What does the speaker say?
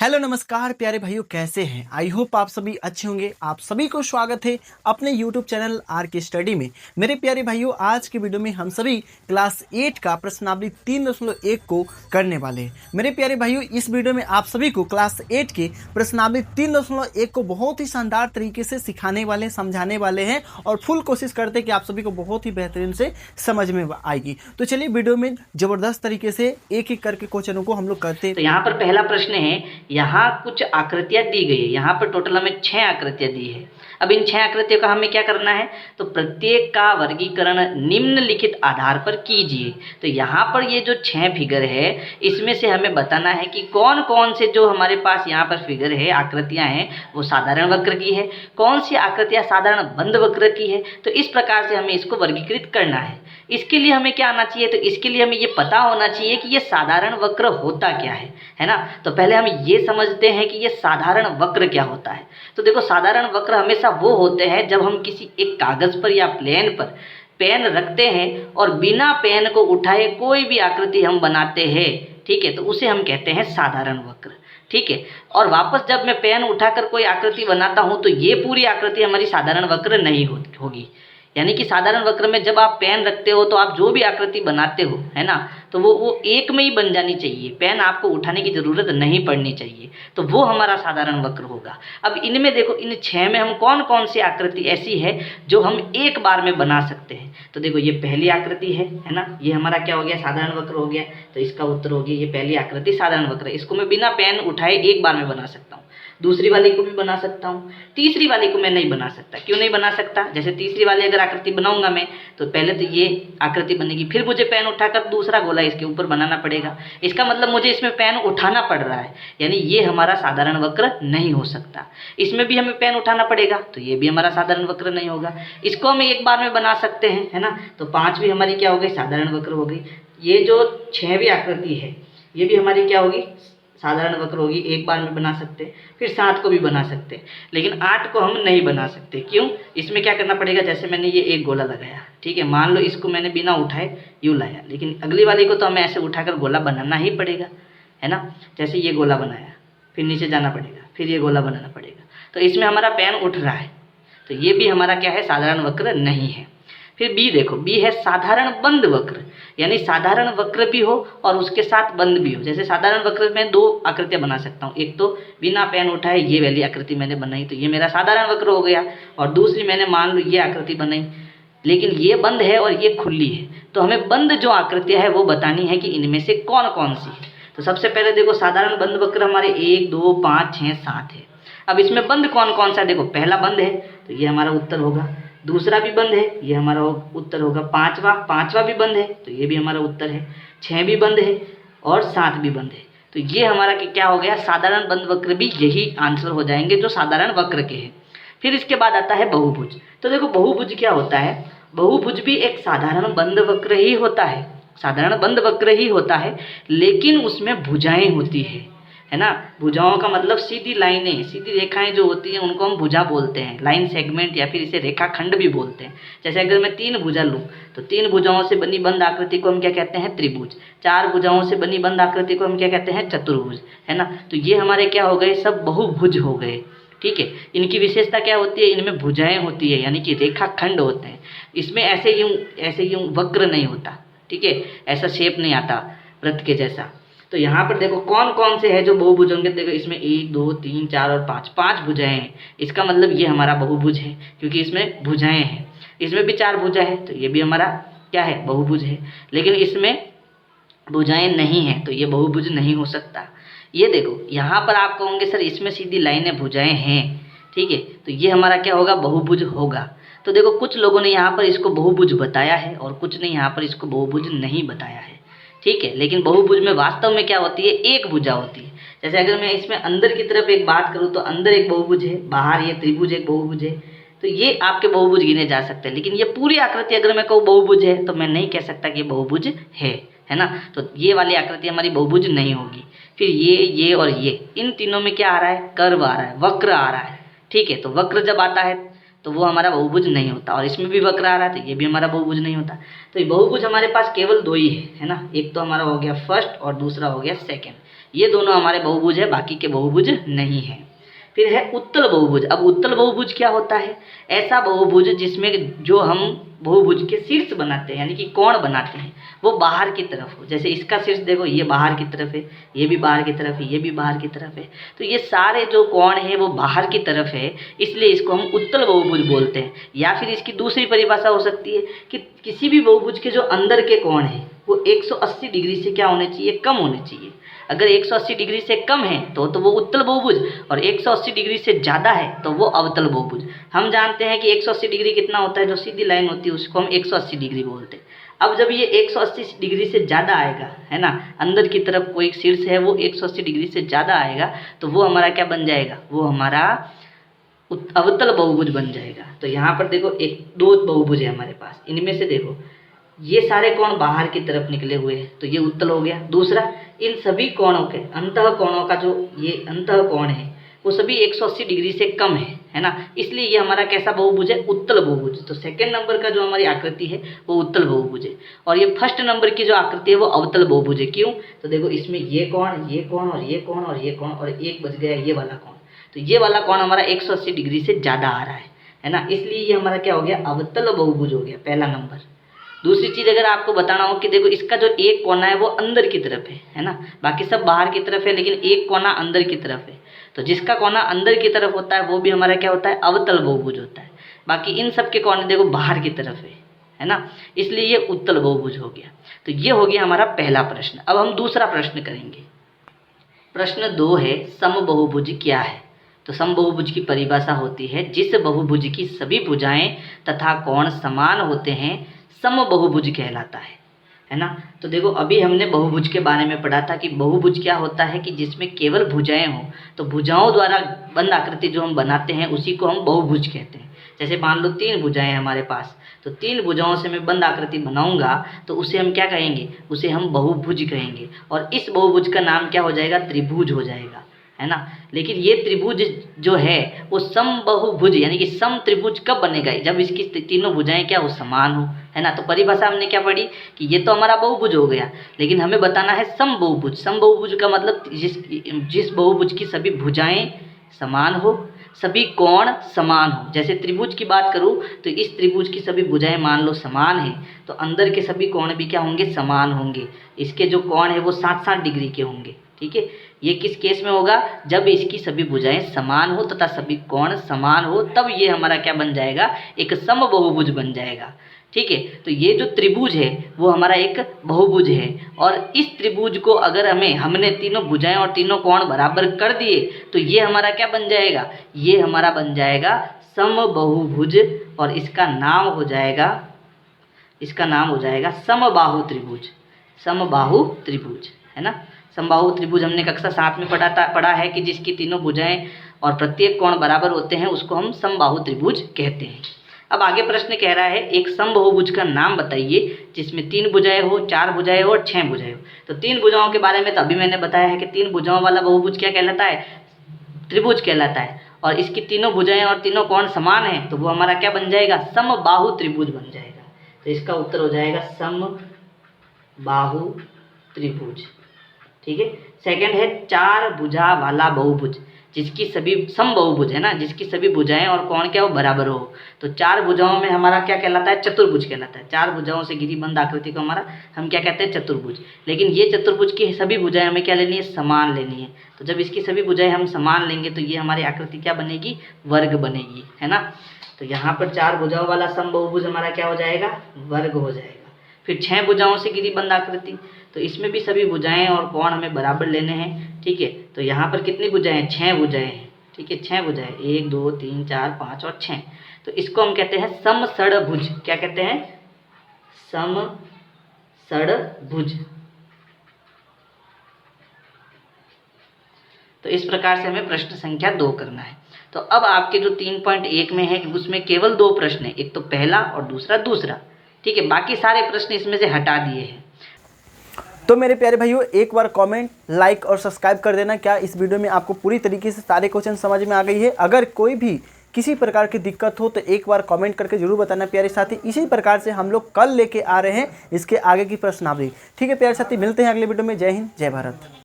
Hello नमस्कार प्यारे भाइयों, कैसे हैं? आई होप आप सभी अच्छे होंगे। आप सभी को स्वागत है अपने यूट्यूब चैनल आर के स्टडी में। मेरे प्यारे भाइयों, आज के वीडियो में हम सभी क्लास 8 का प्रश्नावली 3.1 को करने वाले हैं। मेरे प्यारे भाइयों, इस वीडियो में आप सभी को क्लास 8 के प्रश्नावली 3.1 को बहुत ही शानदार तरीके से सिखाने वाले, समझाने वाले हैं और फुल कोशिश करते हैं कि आप सभी को बहुत ही बेहतरीन से समझ में आएगी। तो चलिए वीडियो में जबरदस्त तरीके से एक एक करके क्वेश्चनों को हम लोग करते हैं। तो यहाँ पर पहला प्रश्न है, यहाँ कुछ आकृतियाँ दी गई है। यहाँ पर टोटल हमें 6 आकृतियाँ दी है। अब इन 6 आकृतियों का हमें क्या करना है, तो प्रत्येक का वर्गीकरण निम्नलिखित आधार पर कीजिए। तो यहाँ पर ये जो 6 फिगर है, इसमें से हमें बताना है कि कौन कौन से जो हमारे पास यहाँ पर फिगर है, आकृतियाँ हैं, वो साधारण वक्र की है, कौन सी आकृतियाँ साधारण बंद वक्र की है। तो इस प्रकार से हमें इसको वर्गीकृत करना है। इसके लिए हमें क्या आना चाहिए, तो इसके लिए हमें ये पता होना चाहिए कि ये साधारण वक्र होता क्या है ना। तो पहले हम ये समझते हैं कि ये साधारण वक्र क्या होता है। तो देखो, साधारण वक्र हमेशा वो होते हैं जब हम किसी एक कागज पर या प्लेन पर पेन रखते हैं और बिना पेन को उठाए कोई भी आकृति हम बनाते हैं, ठीक है, तो उसे हम कहते हैं साधारण वक्र। ठीक है, और वापस जब मैं पेन उठाकर कोई आकृति बनाता हूँ तो ये पूरी आकृति हमारी साधारण वक्र नहीं होगी। यानी कि साधारण वक्र में जब आप पेन रखते हो तो आप जो भी आकृति बनाते हो, है ना, तो वो एक में ही बन जानी चाहिए। पेन आपको उठाने की ज़रूरत नहीं पड़नी चाहिए, तो वो हमारा साधारण वक्र होगा। अब इनमें देखो, इन 6 में हम कौन कौन सी आकृति ऐसी है जो हम एक बार में बना सकते हैं। तो देखो, ये पहली आकृति है ना, ये हमारा क्या हो गया, साधारण वक्र हो गया। तो इसका उत्तर हो गया, ये पहली आकृति साधारण वक्र है। इसको मैं बिना पेन उठाए एक बार में बना सकता हूँ। दूसरी वाली को भी बना सकता हूँ। तीसरी वाली को मैं नहीं बना सकता। क्यों नहीं बना सकता? जैसे तीसरी वाली अगर आकृति बनाऊंगा मैं, तो पहले तो ये आकृति बनेगी, फिर मुझे पेन उठाकर दूसरा गोला इसके ऊपर बनाना पड़ेगा। इसका मतलब मुझे इसमें पेन उठाना पड़ रहा है, यानी ये हमारा साधारण वक्र नहीं हो सकता। इसमें भी हमें पेन उठाना पड़ेगा, तो ये भी हमारा साधारण वक्र नहीं होगा। इसको हम एक बार में बना सकते हैं, है ना, तो 5वीं हमारी क्या हो गई, साधारण वक्र हो गई। ये जो 6वीं आकृति है, ये भी हमारी क्या होगी, साधारण वक्र होगी, एक बार में बना सकते हैं। फिर 7 को भी बना सकते हैं, लेकिन 8 को हम नहीं बना सकते। क्यों? इसमें क्या करना पड़ेगा, जैसे मैंने ये एक गोला लगाया, ठीक है, मान लो इसको मैंने बिना उठाए यूँ लाया, लेकिन अगली वाली को तो हमें ऐसे उठाकर गोला बनाना ही पड़ेगा, है ना। जैसे ये गोला बनाया, फिर नीचे जाना पड़ेगा, फिर ये गोला बनाना पड़ेगा, तो इसमें हमारा पेन उठ रहा है, तो ये भी हमारा क्या है, साधारण वक्र नहीं है। फिर बी देखो, बी है साधारण बंद वक्र, यानी साधारण वक्र भी हो और उसके साथ बंद भी हो। जैसे साधारण वक्र में 2 आकृतियां बना सकता हूँ। एक तो बिना पेन उठाए ये वाली आकृति मैंने बनाई, तो ये मेरा साधारण वक्र हो गया, और दूसरी मैंने मान लो ये आकृति बनाई, लेकिन ये बंद है और ये खुली है। तो हमें बंद जो आकृतियाँ है वो बतानी है कि इनमें से कौन कौन सी है। तो सबसे पहले देखो, साधारण बंद वक्र हमारे 1 2 5 6 7 है। अब इसमें बंद कौन कौन सा है, देखो, पहला बंद है तो ये हमारा उत्तर होगा, दूसरा भी बंद है, ये हमारा उत्तर होगा, पांचवा भी बंद है, तो ये भी हमारा उत्तर है, 6 भी बंद है और 7 भी बंद है। तो ये हमारा क्या हो गया, साधारण बंद वक्र भी यही आंसर हो जाएंगे जो साधारण वक्र के हैं। फिर इसके बाद आता है बहुभुज। तो देखो, बहुभुज क्या होता है, बहुभुज भी एक साधारण बंद वक्र ही होता है, साधारण बंद वक्र ही होता है, लेकिन उसमें भुजाएं होती है ना। भुजाओं का मतलब सीधी लाइनें, सीधी रेखाएं जो होती हैं उनको हम भुजा बोलते हैं, लाइन सेगमेंट, या फिर इसे रेखाखंड भी बोलते हैं। जैसे अगर मैं 3 भुजा लूँ तो 3 भुजाओं से बनी बंद आकृति को हम क्या कहते हैं, त्रिभुज। 4 भुजाओं से बनी बंद आकृति को हम क्या कहते हैं, चतुर्भुज, है ना। तो ये हमारे क्या हो गए, सब बहुभुज हो गए। ठीक है, इनकी विशेषता क्या होती है, इनमें भुजाएं होती है, यानी कि रेखाखंड होते हैं। इसमें ऐसे यूं वक्र नहीं होता, ठीक है, ऐसा शेप नहीं आता वृत्त के जैसा। तो यहाँ पर देखो कौन कौन से है जो बहुभुज होंगे। देखो, इसमें 1 2 3 4 और 5 भुजाएं हैं। इसका मतलब ये हमारा बहुभुज है, क्योंकि इसमें भुजाएं हैं। इसमें भी 4 भुजा है, तो ये भी हमारा क्या है, बहुभुज है। लेकिन इसमें भुजाएं नहीं है, तो ये बहुभुज नहीं हो सकता। ये देखो, यहाँ पर आप कहोगे सर इसमें सीधी लाइनें भुजाएं हैं, ठीक है, तो ये हमारा क्या होगा, बहुभुज होगा। तो देखो, कुछ लोगों ने यहाँ पर इसको बहुभुज बताया है और कुछ ने यहाँ पर इसको बहुभुज नहीं बताया है, ठीक है। लेकिन बहुभुज में वास्तव में क्या होती है, एक भुजा होती है। जैसे अगर मैं इसमें अंदर की तरफ एक बात करूँ तो अंदर एक बहुभुज है, बाहर ये त्रिभुज एक बहुभुज है, तो ये आपके बहुभुज गिने जा सकते हैं। लेकिन ये पूरी आकृति अगर मैं कहूँ बहुभुज है, तो मैं नहीं कह सकता कि ये बहुभुज है ना। तो ये वाली आकृति हमारी बहुभुज नहीं होगी। फिर ये और ये, इन तीनों में क्या आ रहा है, कर्व आ रहा है, वक्र आ रहा है, ठीक है। तो वक्र जब आता है तो वो हमारा बहुभुज नहीं होता, और इसमें भी वक्र आ रहा है तो ये भी हमारा बहुभुज नहीं होता। तो ये बहुभुज हमारे पास केवल 2 ही है ना। एक तो हमारा हो गया फर्स्ट और दूसरा हो गया सेकंड। ये दोनों हमारे बहुभुज है, बाकी के बहुभुज नहीं है। फिर है उत्तल बहुभुज। अब उत्तल बहुभुज क्या होता है? ऐसा बहुभुज जिसमें जो हम बहुभुज के शीर्ष बनाते हैं यानी कि कोण बनाते हैं वो बाहर की तरफ हो। जैसे इसका शीर्ष देखो, ये बाहर की तरफ है, ये भी बाहर की तरफ है, ये भी बाहर की तरफ है, तो ये सारे जो कोण है वो बाहर की तरफ है, इसलिए इसको हम उत्तल बहुभुज बोलते हैं। या फिर इसकी दूसरी परिभाषा हो सकती है कि किसी भी बहुभुज के जो अंदर के कोण है वो 180 डिग्री से क्या होने चाहिए? कम होने चाहिए। अगर 180 डिग्री से कम है तो वो उत्तल बहुभुज, और 180 डिग्री से ज़्यादा है तो वो अवतल बहुभुज। हम जानते हैं कि 180 डिग्री कितना होता है? जो सीधी लाइन होती है उसको हम 180 डिग्री बोलते हैं। अब जब ये 180 डिग्री से ज़्यादा आएगा, है ना, अंदर की तरफ कोई शीर्ष है वो 180 डिग्री से ज़्यादा आएगा, तो वो हमारा क्या बन जाएगा? वो हमारा अवतल बहुभुज बन जाएगा। तो यहाँ पर देखो, एक दो बहुभुज है हमारे पास, इनमें से देखो ये सारे कोण बाहर की तरफ निकले हुए हैं तो ये उत्तल हो गया। दूसरा, इन सभी कोणों के अंतः कोणों का जो ये अंतः कोण है वो सभी 180 डिग्री से कम है ना, इसलिए ये हमारा कैसा बहुभुज है? उत्तल बहुभुज। तो सेकंड नंबर का जो हमारी आकृति है वो उत्तल बहुभुज है, और ये फर्स्ट नंबर की जो आकृति है वो अवतल बहुभुज है। क्यों? तो देखो इसमें ये कोण, ये कोण और ये कोण और ये कोण, और एक बच गया ये वाला कोण, तो ये वाला कोण हमारा 180 डिग्री से ज़्यादा आ रहा है ना, इसलिए ये हमारा क्या हो गया? अवतल बहुभुज हो गया, पहला नंबर। दूसरी चीज़ अगर आपको बताना हो कि देखो इसका जो एक कोना है वो अंदर की तरफ है ना, बाकी सब बाहर की तरफ है, लेकिन एक कोना अंदर की तरफ है, तो जिसका कोना अंदर की तरफ होता है वो भी हमारा क्या होता है? अवतल बहुभुज होता है। बाकी इन सब के कोने देखो बाहर की तरफ है ना, इसलिए ये उत्तल बहुभुज हो गया। तो ये हो गया हमारा पहला प्रश्न। अब हम दूसरा प्रश्न करेंगे। प्रश्न 2 है, समबहुभुज क्या है? तो समबहुभुज की परिभाषा होती है जिस बहुभुज की सभी भुजाएं तथा कोण समान होते हैं समबहुभुज कहलाता है ना। तो देखो अभी हमने बहुभुज के बारे में पढ़ा था कि बहुभुज क्या होता है कि जिसमें केवल भुजाएं हों, तो भुजाओं द्वारा बंद आकृति जो हम बनाते हैं उसी को हम बहुभुज कहते हैं। जैसे मान लो 3 भुजाएं हैं हमारे पास, तो 3 भुजाओं से मैं बंद आकृति बनाऊंगा तो उसे हम क्या कहेंगे? उसे हम बहुभुज कहेंगे, और इस बहुभुज का नाम क्या हो जाएगा? त्रिभुज हो जाएगा, है ना। लेकिन ये त्रिभुज जो है वो समबहुभुज यानी कि सम त्रिभुज कब बनेगा? जब इसकी तीनों भुजाएं क्या हो? समान हो, है ना। तो परिभाषा हमने क्या पढ़ी कि ये तो हमारा बहुभुज हो गया, लेकिन हमें बताना है समबहुभुज। समबहुभुज का मतलब जिस बहुभुज की सभी भुजाएं समान हो, सभी कोण समान हो। जैसे त्रिभुज की बात करूँ तो इस त्रिभुज की सभी भुजाएं मान लो समान है, तो अंदर के सभी कोण भी क्या होंगे? समान होंगे। इसके जो कोण है वो 60-60 डिग्री के होंगे, ठीक है। ये किस केस में होगा? जब इसकी सभी भुजाएं समान हो तथा सभी कोण समान हो, तब ये हमारा क्या बन जाएगा? एक समबहुभुज बन जाएगा, ठीक है। तो ये जो त्रिभुज है वो हमारा एक बहुभुज है, और इस त्रिभुज को अगर हमने तीनों भुजाएं और तीनों कोण बराबर कर दिए तो ये हमारा क्या बन जाएगा? ये हमारा बन जाएगा समबहुभुज, और इसका नाम हो जाएगा समबाहु त्रिभुज। समबाहु त्रिभुज, है ना। समबाहु त्रिभुज हमने कक्षा 7 में पढ़ा है कि जिसकी तीनों भुजाएं और प्रत्येक कोण बराबर होते हैं उसको हम समबाहु त्रिभुज कहते हैं। अब आगे प्रश्न कह रहा है, एक समबहुभुज का नाम बताइए जिसमें 3 भुजाएं हो, 4 भुजाएं हो और 6 भुजाएं हो। तो 3 भुजाओं के बारे में तो अभी मैंने बताया है कि 3 भुजाओं वाला बहुभुज क्या कहलाता है? त्रिभुज कहलाता है, और इसकी तीनों भुजाएं और तीनों कोण समान है तो वो हमारा क्या बन जाएगा? समबाहु त्रिभुज बन जाएगा। तो इसका उत्तर हो जाएगा समबाहु त्रिभुज, ठीक है। सेकंड है 4 भुजा वाला बहुभुज जिसकी सभी समबहुभुज है ना, जिसकी सभी भुजाएं और कोण क्या हो? बराबर हो। तो 4 भुजाओं में हमारा क्या कहलाता है? चतुर्भुज कहलाता है। 4 भुजाओं से घिरी बंद आकृति को हम क्या कहते हैं? चतुर्भुज। लेकिन ये चतुर्भुज की सभी भुजाएं हमें क्या लेनी है? समान लेनी है। तो जब इसकी सभी भुजाएं हम समान लेंगे तो ये हमारी आकृति क्या बनेगी? वर्ग बनेगी, है ना। तो यहाँ पर 4 भुजाओं वाला समबहुभुज हमारा क्या हो जाएगा? वर्ग हो जाएगा। फिर 6 भुजाओं से घिरी बंद आकृति, तो इसमें भी सभी भुजाएं और कोण हमें बराबर लेने हैं, ठीक है। तो यहाँ पर कितनी भुजाएं हैं? 6 भुजाएं हैं, ठीक है। 6 भुजाएं, 1 2 3 4 5 और 6। तो इसको हम कहते हैं समषड़भुज। क्या कहते हैं? समषड़भुज। तो इस प्रकार से हमें प्रश्न संख्या 2 करना है। तो अब आपके जो 3.1 में है उसमें केवल 2 प्रश्न है, एक तो पहला और दूसरा, ठीक है। बाकी सारे प्रश्न इसमें से हटा दिए हैं। तो मेरे प्यारे भाइयों, एक बार कमेंट, लाइक और सब्सक्राइब कर देना। क्या इस वीडियो में आपको पूरी तरीके से सारे क्वेश्चन समझ में आ गई है? अगर कोई भी किसी प्रकार की दिक्कत हो तो एक बार कमेंट करके जरूर बताना प्यारे साथी। इसी प्रकार से हम लोग कल लेके आ रहे हैं इसके आगे की प्रश्नावली, ठीक है प्यारे साथी। मिलते हैं अगले वीडियो में। जय हिंद, जय भारत।